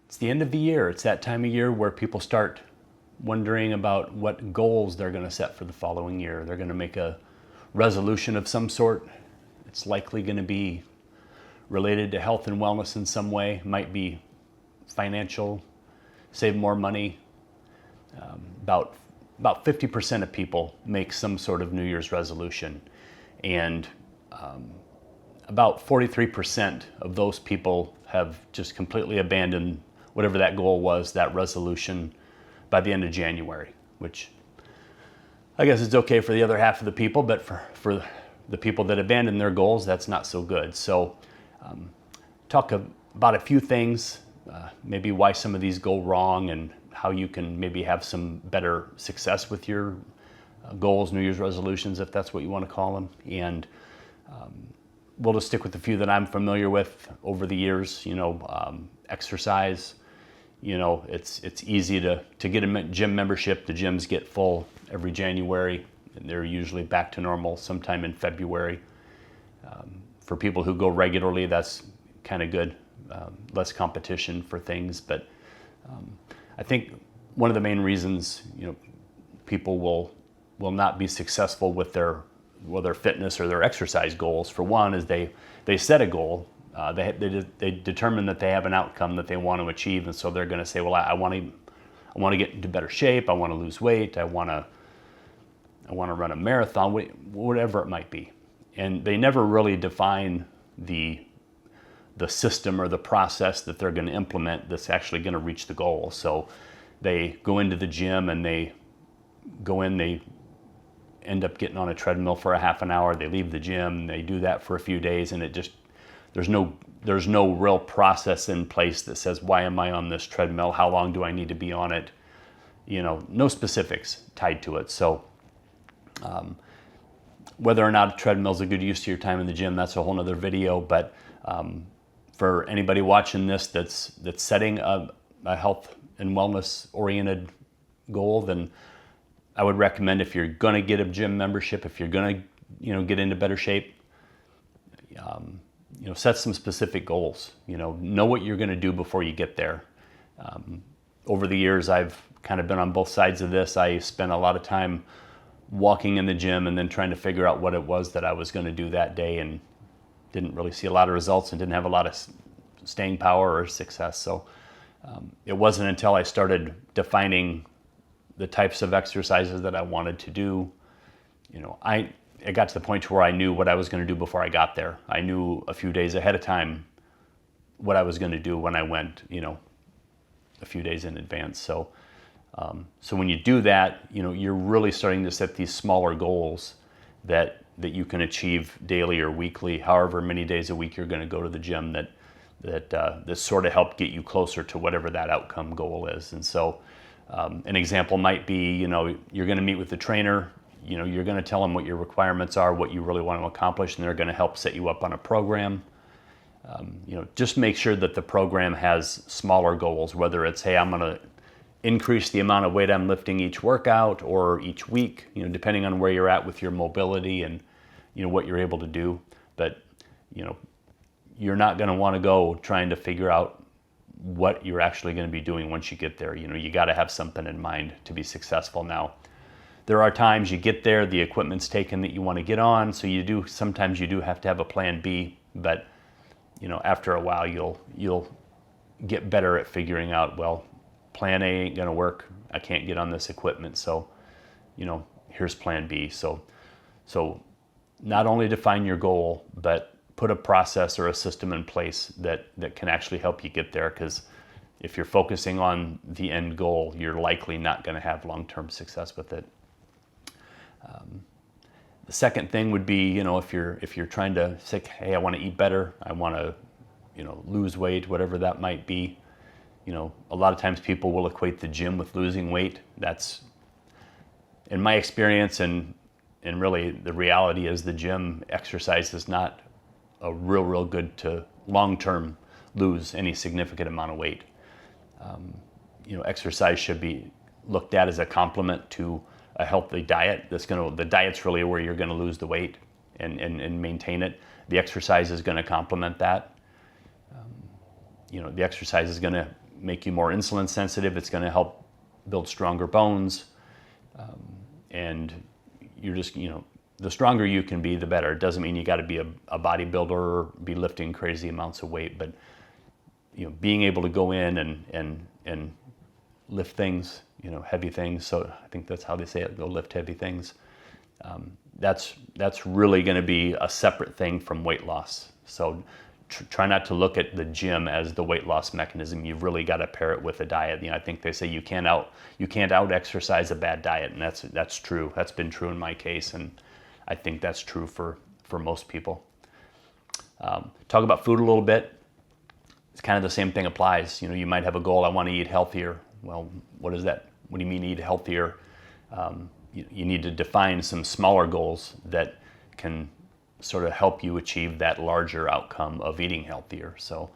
It's the end of the year. It's that time of year where people start wondering about what goals they're going to set for the following year. They're going to make a resolution of some sort. It's likely going to be related to health and wellness in some way. Might be financial, save more money. About 50% of people make some sort of New Year's resolution, and about 43% of those people have just completely abandoned whatever that goal was, that resolution, by the end of January, which I guess is okay for the other half of the people, but for the people that abandon their goals, that's not so good. So talk about a few things, maybe why some of these go wrong and how you can maybe have some better success with your goals, New Year's resolutions, if that's what you want to call them. And we'll just stick with a few that I'm familiar with over the years. Exercise. It's easy to get a gym membership. The gyms get full every January, and they're usually back to normal sometime in February. For people who go regularly, that's kind of good. Less competition for things, but I think one of the main reasons people will not be successful with their fitness or their exercise goals, for one, is they set a goal. They determine that they have an outcome that they want to achieve, and so they're going to say, well, I want to get into better shape, I want to lose weight, I want to run a marathon, whatever it might be. And they never really define the system or the process that they're going to implement that's actually going to reach the goal. So they go into the gym and they end up getting on a treadmill for a half an hour, they leave the gym, they do that for a few days, and there's no real process in place that says, why am I on this treadmill? How long do I need to be on it? No specifics tied to it. So whether or not a treadmill is a good use of your time in the gym, that's a whole nother video. But for anybody watching this that's setting a health and wellness oriented goal, then I would recommend, if you're going to get a gym membership, if you're going to get into better shape, set some specific goals. Know what you're going to do before you get there. Over the years, I've kind of been on both sides of this. I spent a lot of time walking in the gym and then trying to figure out what it was that I was going to do that day, and didn't really see a lot of results and didn't have a lot of staying power or success. So it wasn't until I started defining the types of exercises that I wanted to do, it got to the point where I knew what I was going to do before I got there. I knew a few days ahead of time what I was going to do when I went, a few days in advance. So when you do that, you're really starting to set these smaller goals that you can achieve daily or weekly, however many days a week you're going to go to the gym, that sort of help get you closer to whatever that outcome goal is. And so an example might be, you're going to meet with the trainer, you're going to tell them what your requirements are, what you really want to accomplish, and they're going to help set you up on a program. Just make sure that the program has smaller goals, whether it's, hey, I'm going to increase the amount of weight I'm lifting each workout or each week, depending on where you're at with your mobility and, what you're able to do. But, you're not going to want to go trying to figure out what you're actually going to be doing once you get there. You got to have something in mind to be successful. Now, there are times you get there, the equipment's taken that you want to get on, so sometimes you do have to have a plan B, but after a while you'll get better at figuring out, well, plan A ain't going to work. I can't get on this equipment, so here's plan B. So not only define your goal, but put a process or a system in place that can actually help you get there, because if you're focusing on the end goal, you're likely not going to have long-term success with it. The second thing would be, if you're trying to say, hey, I want to eat better, I want to, lose weight, whatever that might be. A lot of times people will equate the gym with losing weight. That's, in my experience, and really the reality is, the gym exercise is not a real good to long-term lose any significant amount of weight. Exercise should be looked at as a complement to a healthy diet. The diet's really where you're going to lose the weight and maintain it. The exercise is going to complement that. The exercise is going to make you more insulin sensitive. It's going to help build stronger bones. And you're just, the stronger you can be, the better. It doesn't mean you got to be a bodybuilder or be lifting crazy amounts of weight, but being able to go in and lift things, heavy things. So I think that's how they say it, go lift heavy things. That's really going to be a separate thing from weight loss. So try not to look at the gym as the weight loss mechanism. You've really got to pair it with a diet. I think they say you can't out exercise a bad diet, and that's true. That's been true in my case, and I think that's true for most people. Talk about food a little bit. It's kind of the same thing applies. You might have a goal, I want to eat healthier. Well, what is that? What do you mean eat healthier? You need to define some smaller goals that can sort of help you achieve that larger outcome of eating healthier. So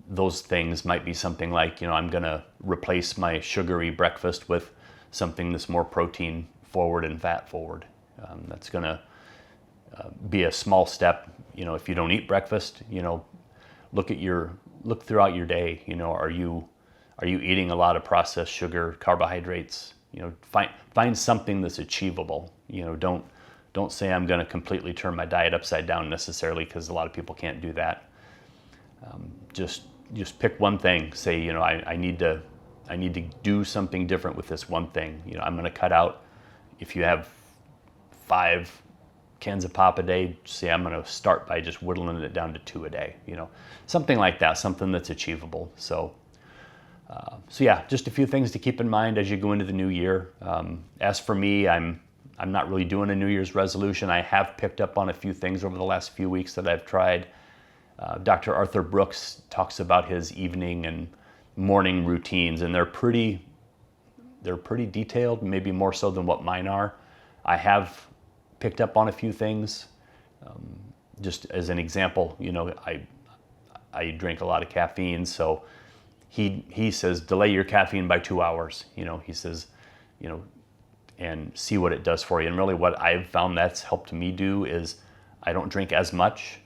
those things might be something like, I'm going to replace my sugary breakfast with something that's more protein forward and fat forward. That's going to be a small step. If you don't eat breakfast, look throughout your day. Are you eating a lot of processed sugar, carbohydrates? Find something that's achievable. Don't say I'm going to completely turn my diet upside down necessarily, because a lot of people can't do that. Just pick one thing. Say, I need to do something different with this one thing. I'm going to cut out, if you have 5 cans of pop a day, say I'm going to start by just whittling it down to 2 a day. Something like that, something that's achievable. So yeah, just a few things to keep in mind as you go into the new year. As for me, I'm not really doing a New Year's resolution. I have picked up on a few things over the last few weeks that I've tried. Dr. Arthur Brooks talks about his evening and morning routines, and they're pretty detailed, maybe more so than what mine are. I have picked up on a few things. Just as an example, I drink a lot of caffeine, so he says delay your caffeine by 2 hours. He says, and see what it does for you. And really what I've found that's helped me do is I don't drink as much,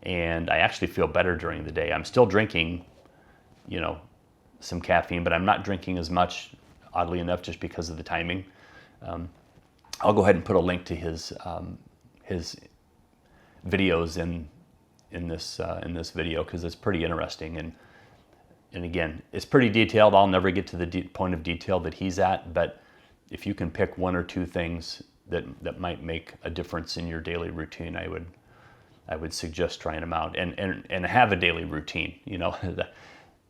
and I actually feel better during the day. I'm still drinking, some caffeine, but I'm not drinking as much, oddly enough, just because of the timing. I'll go ahead and put a link to his videos in this video, because it's pretty interesting, and again, it's pretty detailed. I'll never get to the point of detail that he's at, but if you can pick 1 or 2 things that might make a difference in your daily routine, I would suggest trying them out, and have a daily routine.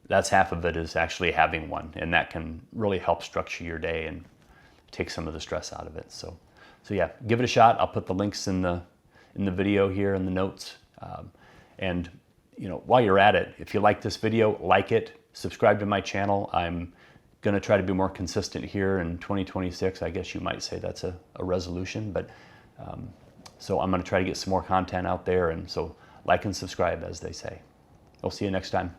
That's half of it, is actually having one, and that can really help structure your day and take some of the stress out of it. So yeah, give it a shot. I'll put the links in the video here in the notes. And while you're at it, if you like this video, like it, subscribe to my channel. I'm going to try to be more consistent here in 2026. I guess you might say that's a resolution, but so I'm going to try to get some more content out there, and so like and subscribe, as they say. I'll see you next time.